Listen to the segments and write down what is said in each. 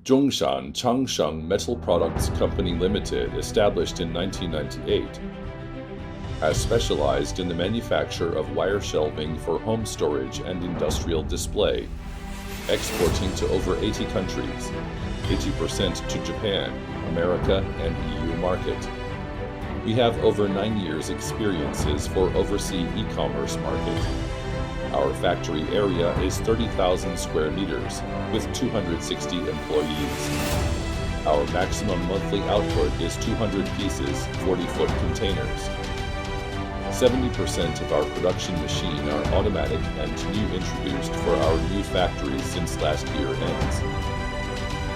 Zhongshan Changsheng Metal Products Company Limited, established in 1998, has specialized in the manufacture of wire shelving for home storage and industrial display, exporting to over 80 countries, 80% to Japan, America, and EU market. We have over 9 years experiences for overseas e-commerce market. Our factory area is 30,000 square meters with 260 employees. Our maximum monthly output is 200 pieces, 40-foot containers. 70% of our production machine are automatic and new introduced for our new factory since last year ends.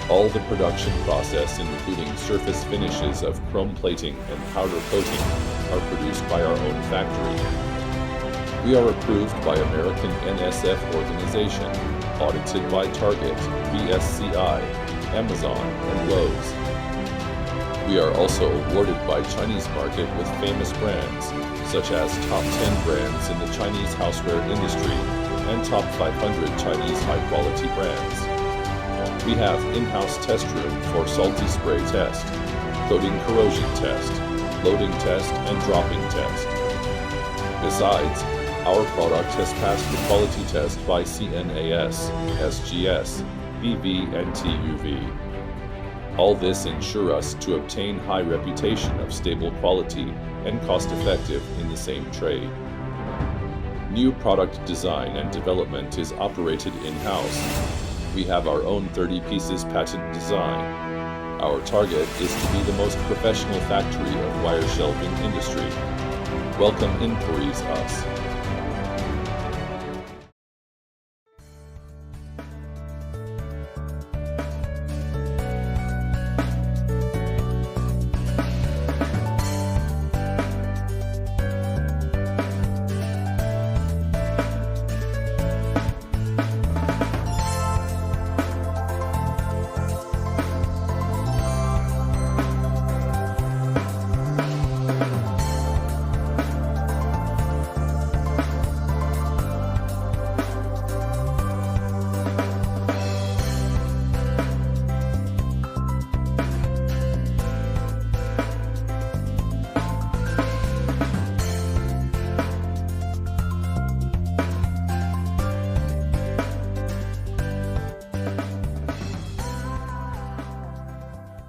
All the production process, including surface finishes of chrome plating and powder coating, are produced by our own factory. We are approved by American NSF organization, audited by Target, BSCI, Amazon, and Lowe's. We are also awarded by Chinese market with famous brands, such as top 10 brands in the Chinese houseware industry and top 500 Chinese high-quality brands. We have in-house test room for salty spray test, coating corrosion test, loading test, and dropping test. Besides, our product has passed the quality test by CNAS, SGS, BV, and TUV. All this ensure us to obtain high reputation of stable quality and cost-effective in the same trade. New product design and development is operated in-house. We have our own 30 pieces patent design. Our target is to be the most professional factory of wire shelving industry. Welcome inquiries us.